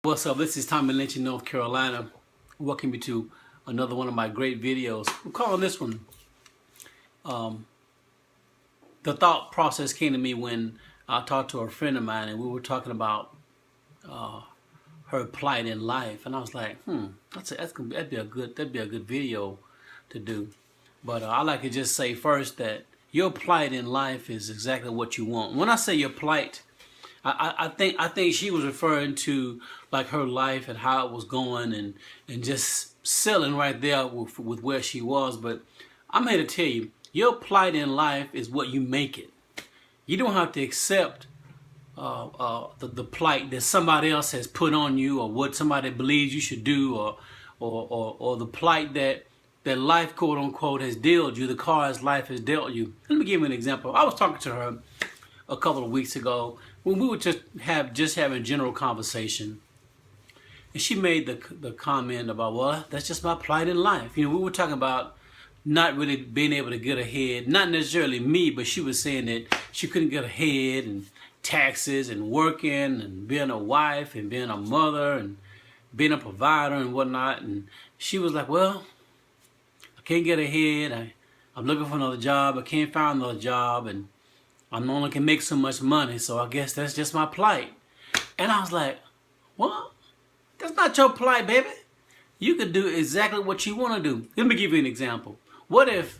What's up? This is Tommy Lynch in North Carolina. Welcome you to another one of my great videos. I'm calling this one, the thought process came to me when I talked to a friend of mine and we were talking about her plight in life, and I was like, that'd be a good video to do. But I like to just say first that your plight in life is exactly what you want. When I say your plight, I think she was referring to like her life and how it was going and just selling right there with where she was. But I'm here to tell you, your plight in life is what you make it. You don't have to accept the plight that somebody else has put on you, or what somebody believes you should do, or the plight that life, quote unquote, has dealt you, the cards life has dealt you. Let me give you an example. I was talking to her a couple of weeks ago when we were just having general conversation, and she made the comment about, well, that's just my plight in life. You know, we were talking about not really being able to get ahead, not necessarily me, but she was saying that she couldn't get ahead, and taxes and working and being a wife and being a mother and being a provider and whatnot. And she was like, well, I can't get ahead. I'm looking for another job. I can't find another job, and I only can make so much money, so I guess that's just my plight. And I was like, well, that's not your plight, baby. You could do exactly what you want to do. Let me give you an example. What if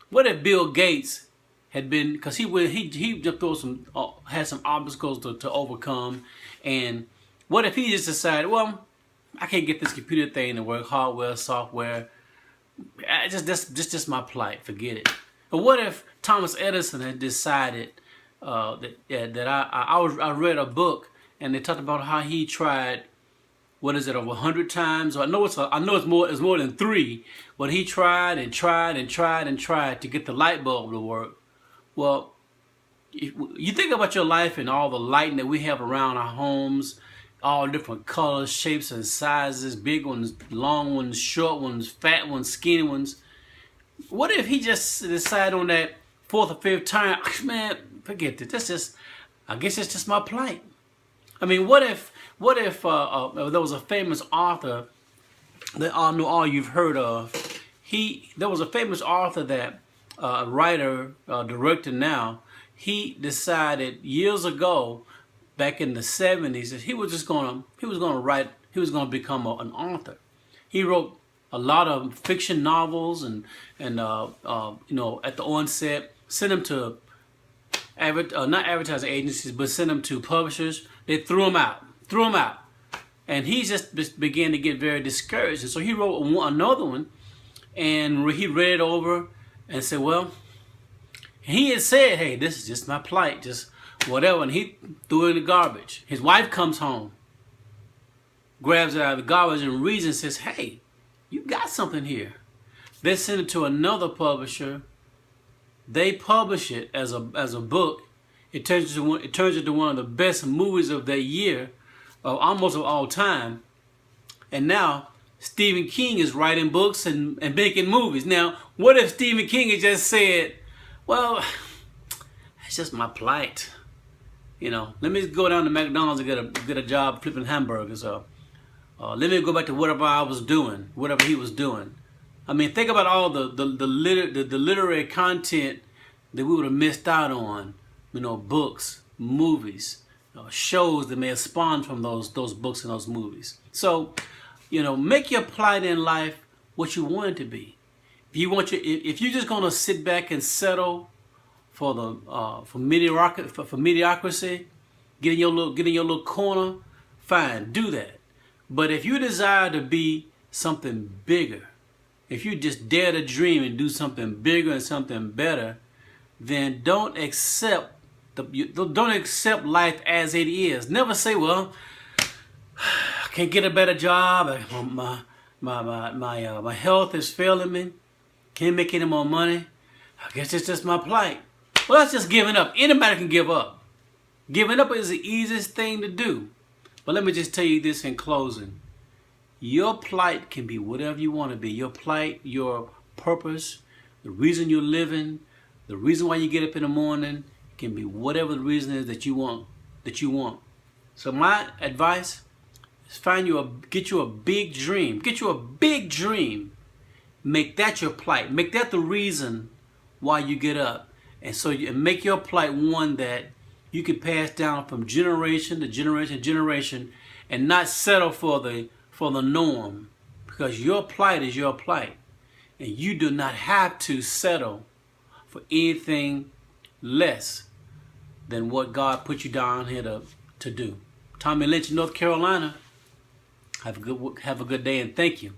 Bill Gates had been, because he jumped through had some obstacles to overcome, and what if he just decided, well, I can't get this computer thing to work, hardware, software, just my plight, forget it. But what if Thomas Edison had decided I read a book and they talked about how he tried, what is it, over 100 times? Or I know it's more than 3, but he tried and tried and tried and tried to get the light bulb to work. Well, you think about your life and all the lighting that we have around our homes, all different colors, shapes, and sizes, big ones, long ones, short ones, fat ones, skinny ones. What if he just decided on that 4th or 5th time, man, forget it. I guess it's just my plight. I mean, what if there was a famous author that all you've heard of? There was a famous author that writer, director now. He decided years ago, back in the 70s, that he was going to become an author. He wrote a lot of fiction novels and you know, at the onset, sent them to not advertising agencies, but sent them to publishers. They threw him out, and he just began to get very discouraged. And so he wrote another one, and he read it over and said, well, he had said, hey, this is just my plight, just whatever, and he threw it in the garbage. His wife comes home, grabs it out of the garbage and reads it and says, hey, you got something here. They send it to another publisher. They publish it as a book. It turns into one of the best movies of that year, almost of all time. And now Stephen King is writing books and making movies. Now, what if Stephen King had just said, well, it's just my plight. You know, let me go down to McDonald's and get a job flipping hamburgers, or let me go back to whatever he was doing. I mean, think about all the literary content that we would have missed out on. You know, books, movies, shows that may have spawned from those books and those movies. So, you know, make your plight in life what you want it to be. If you're just gonna sit back and settle for mediocrity, get in your little corner, fine, do that. But if you desire to be something bigger, if you just dare to dream and do something bigger and something better, then don't accept life as it is. Never say, well, I can't get a better job. My health is failing me. Can't make any more money. I guess it's just my plight. Well, that's just giving up. Anybody can give up. Giving up is the easiest thing to do. But let me just tell you this in closing. Your plight can be whatever you want to be. Your plight, your purpose, the reason you're living, the reason why you get up in the morning, can be whatever the reason is that you want. So my advice Get you a big dream. Get you a big dream. Make that your plight. Make that the reason why you get up. And so make your plight one that you can pass down from generation to generation to generation, and not settle for the norm, because your plight is your plight, and you do not have to settle for anything less than what God put you down here to do. Tommy Lynch, North Carolina. Have a good day, and thank you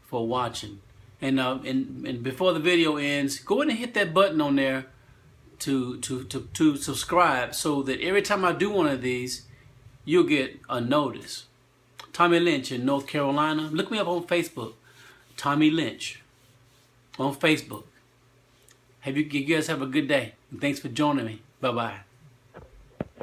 for watching. And before the video ends, go ahead and hit that button on there to subscribe, so that every time I do one of these, you'll get a notice. Tommy Lynch in North Carolina. Look me up on Facebook. Tommy Lynch on Facebook. You guys have a good day, and thanks for joining me. Bye-bye.